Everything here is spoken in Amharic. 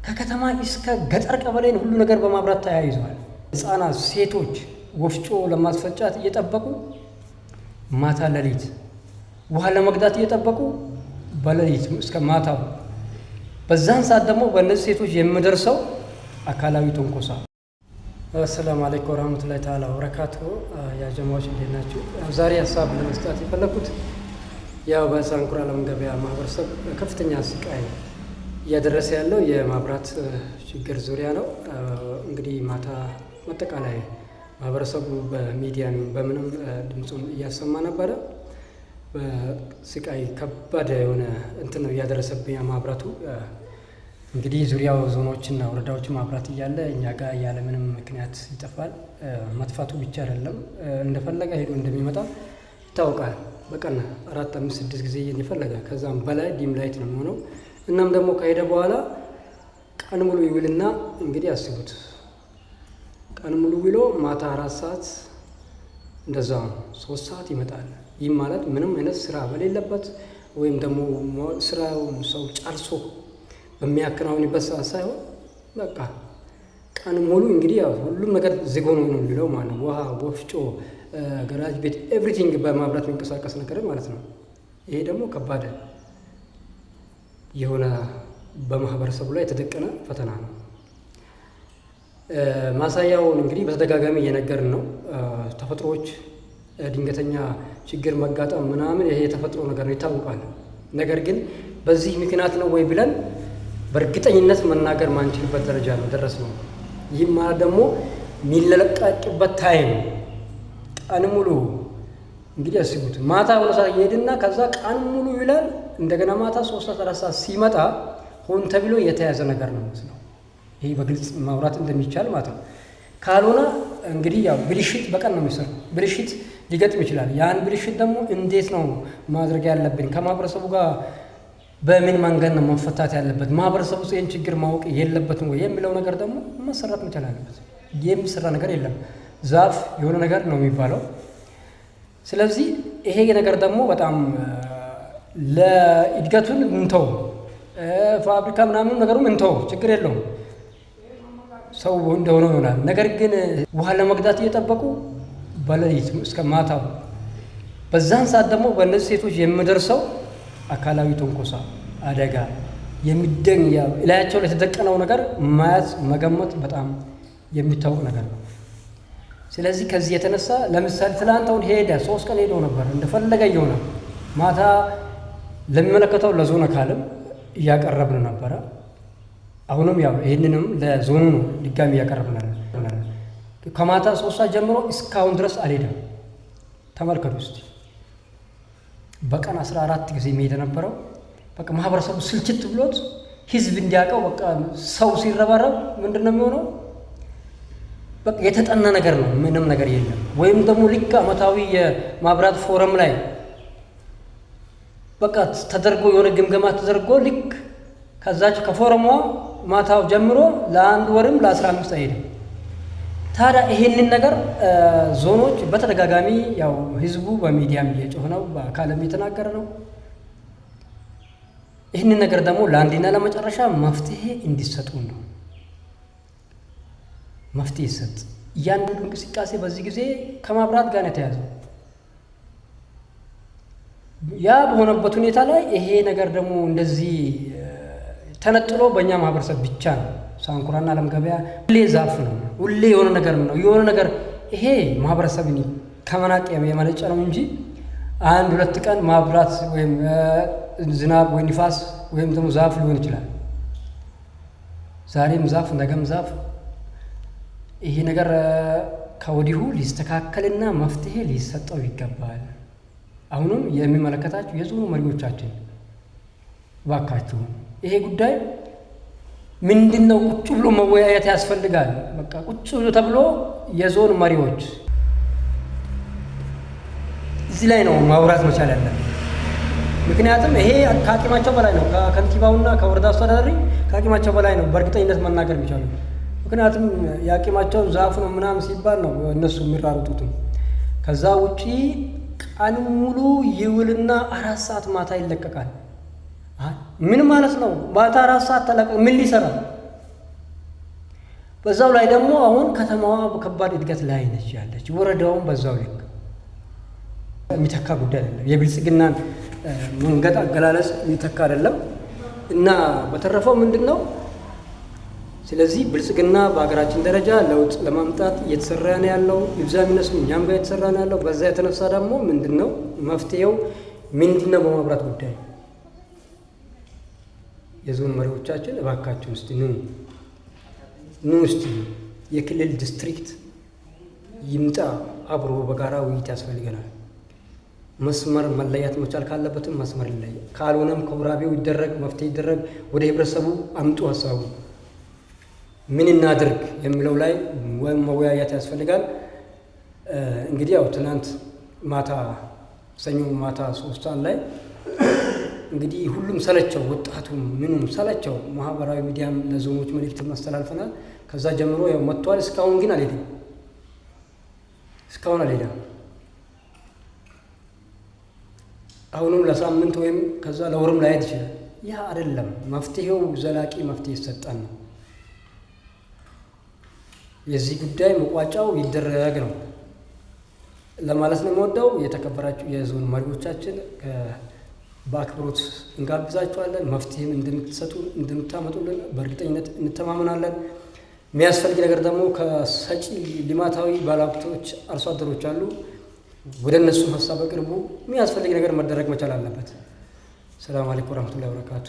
ከከተማ እስከ ገጠር ቀበሌ ሁሉ ነገር በማብራት ተያይዘዋል። ህፃናት፣ ሴቶች ወፍጮ ለማስፈጫት እየጠበቁ ማታ ሌሊት ውሃ ለመቅዳት እየጠበቁ በሌሊት እስከ ማታው በዛን ሰዓት ደግሞ በእነዚህ ሴቶች የሚደርሰው አካላዊ ትንኮሳ። አሰላሙ አለይኩም ወራህመቱላሂ ተዓላ ወበረካቱ። ያ ጀማዎች እንዴት ናችሁ? ዛሬ ሀሳብ ለመስጠት የፈለኩት ያው በሳንኩራ ዓለም ገበያ ማህበረሰብ ከፍተኛ ስቃይ እያደረሰ ያለው የማብራት ችግር ዙሪያ ነው። እንግዲህ ማታ አጠቃላይ ማህበረሰቡ በሚዲያ በምንም ድምፁን እያሰማ ነበረ። በስቃይ ከባድ የሆነ እንትን ነው እያደረሰብኝ ማብራቱ። እንግዲህ ዙሪያው ዞኖችና ወረዳዎች ማብራት እያለ እኛ ጋር ያለ ምንም ምክንያት ይጠፋል። መጥፋቱ ብቻ አይደለም እንደፈለገ ሄዶ እንደሚመጣ ይታወቃል። በቀን 4፣ 5፣ 6 ጊዜ እንደፈለገ ከዛም በላይ ዲም ላይት ነው የሚሆነው። እናም ደግሞ ከሄደ በኋላ ቀን ሙሉ ይውልና እንግዲህ አስቡት፣ ቀን ሙሉ ውሎ ማታ 4 ሰዓት እንደዛው 3 ሰዓት ይመጣል። ይህም ማለት ምንም አይነት ስራ በሌለበት ወይም ደግሞ ስራውን ሰው ጨርሶ በሚያከናውንበት ሰዓት ሳይሆን በቃ ቀን ሙሉ እንግዲህ ያው ሁሉም ነገር ዝግ ሆኖ ነው የሚለው ማለት ነው። ውሃ፣ ወፍጮ፣ ገራጅ ቤት ኤቭሪቲንግ በማብራት የሚንቀሳቀስ ነገር ማለት ነው። ይሄ ደግሞ ከባድ የሆነ በማህበረሰቡ ላይ የተደቀነ ፈተና ነው። ማሳያውን እንግዲህ በተደጋጋሚ እየነገርን ነው። ተፈጥሮዎች ድንገተኛ ችግር መጋጠም ምናምን ይሄ የተፈጥሮ ነገር ነው ይታወቃል። ነገር ግን በዚህ ምክንያት ነው ወይ ብለን በእርግጠኝነት መናገር ማንችልበት ደረጃ ነው ደረስ ነው። ይህም ማለት ደግሞ የሚለቀቅበት ታይም ቀን ሙሉ እንግዲህ አስቡት፣ ማታ 2 ሰዓት ይሄድና ከዛ ቀን ሙሉ ይላል። እንደገና ማታ 3 ሰዓት 4 ሰዓት ሲመጣ ሆን ተብሎ የተያዘ ነገር ነው መስለው ይሄ በግልጽ ማውራት እንደሚቻል ማለት ነው። ካልሆነ እንግዲህ ያው ብልሽት በቀን ነው የሚሰሩ ብልሽት ሊገጥም ይችላል። ያን ብልሽት ደግሞ እንዴት ነው ማድረግ ያለብን? ከማህበረሰቡ ጋር በምን መንገድ ነው መፈታት ያለበት? ማህበረሰቡ ይህን ችግር ማወቅ የለበትም ወይ የሚለው ነገር ደግሞ መሰራት መቻል አለበት። የሚሰራ ነገር የለም። ዛፍ የሆነ ነገር ነው የሚባለው። ስለዚህ ይሄ ነገር ደግሞ በጣም ለእድገቱን እንተው፣ ፋብሪካ ምናምን ነገሩም እንተው፣ ችግር የለውም ሰው እንደሆነ ይሆናል። ነገር ግን ውሃ ለመቅዳት እየጠበቁ በሌሊት እስከ ማታው በዛን ሰዓት ደግሞ በእነዚህ ሴቶች የሚደርሰው አካላዊ ትንኮሳ፣ አደጋ የሚደኝ እላያቸው ላይ የተደቀነው ነገር ማየት መገመት በጣም የሚታወቅ ነገር ነው። ስለዚህ ከዚህ የተነሳ ለምሳሌ ትላንት ሄደ 3 ቀን ሄዶ ነበር እንደፈለገ እየሆነ ማታ ለሚመለከተው ለዞን አካልም እያቀረብን ነበረ። አሁንም ያው ይህንንም ለዞኑ ነው ድጋሚ እያቀረብን ነው። ከማታ 3 ሰዓት ጀምሮ እስካሁን ድረስ አልሄደም። ተመልከቱ እስቲ። በቀን 14 ጊዜ መሄድ ነበረው። በቃ ማህበረሰቡ ስልችት ብሎት ህዝብ እንዲያውቀው በቃ ሰው ሲረባረብ ምንድነው የሚሆነው? በቃ የተጠና ነገር ነው፣ ምንም ነገር የለም። ወይም ደግሞ ልክ ዓመታዊ የማብራት ፎረም ላይ በቃ ተደርጎ የሆነ ግምገማ ተደርጎ ልክ ከዛች ከፎረሟ ማታው ጀምሮ ለ1 ወርም ለ15 አይሄድም። ታዲያ ይሄንን ነገር ዞኖች በተደጋጋሚ ያው ህዝቡ በሚዲያም እየጮህ ነው፣ በአካልም እየተናገረ ነው። ይህንን ነገር ደግሞ ለአንዴና ለመጨረሻ መፍትሄ እንዲሰጡ ነው። መፍትሄ ይሰጥ። እያንዳንዱ እንቅስቃሴ በዚህ ጊዜ ከማብራት ጋር የተያዘው ያ በሆነበት ሁኔታ ላይ ይሄ ነገር ደግሞ እንደዚህ ተነጥሎ በእኛ ማህበረሰብ ብቻ ነው። ሳንኩራና ዓለም ገበያ ሁሌ ዛፍ ነው፣ ሁሌ የሆነ ነገር ነው የሆነ ነገር። ይሄ ማህበረሰብን ከመናቅ የመነጨ ነው እንጂ 1-2 ቀን ማብራት ወይም ዝናብ ወይ ንፋስ ወይም ደግሞ ዛፍ ሊሆን ይችላል። ዛሬም ዛፍ ነገም ዛፍ። ይሄ ነገር ከወዲሁ ሊስተካከልና መፍትሄ ሊሰጠው ይገባል። አሁንም የሚመለከታችሁ የዞኑ መሪዎቻችን ባካችሁ ይሄ ጉዳይ ምንድነው ቁጭ ብሎ መወያየት ያስፈልጋል። በቃ ቁጭ ብሎ ተብሎ የዞን መሪዎች እዚህ ላይ ነው ማውራት መቻል ያለብን። ምክንያቱም ይሄ ከአቅማቸው በላይ ነው። ከከንቲባውና ከወረዳ አስተዳዳሪ ከአቅማቸው በላይ ነው በእርግጠኝነት መናገር ቢቻሉ። ምክንያቱም የአቅማቸው ዛፍ ነው ምናምን ሲባል ነው እነሱ የሚራሩጡትም። ከዛ ውጪ ቀን ሙሉ ይውልና 4 ሰዓት ማታ ይለቀቃል። ምን ማለት ነው? ማታ 4 ሰዓት ተለቀቀ ምን ሊሰራ? በዛው ላይ ደግሞ አሁን ከተማዋ በከባድ እድገት ላይ ነች ያለች፣ ወረዳውን በዛው ልክ የሚተካ ጉዳይ አይደለም። የብልጽግናን መንገድ አገላለጽ የሚተካ አይደለም እና በተረፈው ምንድን ነው? ስለዚህ ብልጽግና በሀገራችን ደረጃ ለውጥ ለማምጣት እየተሰራ ነው ያለው። ይብዛም ይነስም እኛም ጋር የተሰራ ነው ያለው። በዛ የተነሳ ደግሞ ምንድን ነው መፍትሄው ምንድን ነው? በማብራት ጉዳይ የዞን መሪዎቻችን እባካችሁን እስቲ ኑ እስቲ የክልል ዲስትሪክት ይምጣ፣ አብሮ በጋራ ውይይት ያስፈልገናል። መስመር መለያት መቻል ካለበትም መስመር ይለይ፣ ካልሆነም ከወራቤው ይደረግ፣ መፍትሄ ይደረግ። ወደ ህብረተሰቡ አምጡ ሀሳቡ ምን እናድርግ የሚለው ላይ ወይም መወያየት ያስፈልጋል። እንግዲህ ያው ትናንት ማታ ሰኞ ማታ 3 ሰዓት ላይ እንግዲህ ሁሉም ሰለቸው፣ ወጣቱም ምኑም ሰለቸው። ማህበራዊ ሚዲያም ለዞኖች መልእክት ማስተላልፈናል። ከዛ ጀምሮ ያው መጥቷል። እስካሁን ግን አልሄድም። አሁንም ለሳምንት ወይም ከዛ ለወርም ላይሄድ ይችላል። ያ አይደለም መፍትሄው። ዘላቂ መፍትሄ ይሰጣል ነው የዚህ ጉዳይ መቋጫው ይደረግ ነው ለማለት ነው የምወደው። የተከበራችሁ የዞን መሪዎቻችን በአክብሮት እንጋብዛችኋለን። መፍትሄም እንደምታመጡልን በእርግጠኝነት እንተማመናለን። የሚያስፈልግ ነገር ደግሞ ከሰጪ ልማታዊ ባለሀብቶች አርሶ አደሮች አሉ። ወደ እነሱ ሀሳብ በቅርቡ የሚያስፈልግ ነገር መደረግ መቻል አለበት። ሰላም አለይኩም ወራህመቱላሂ ወበረካቱ።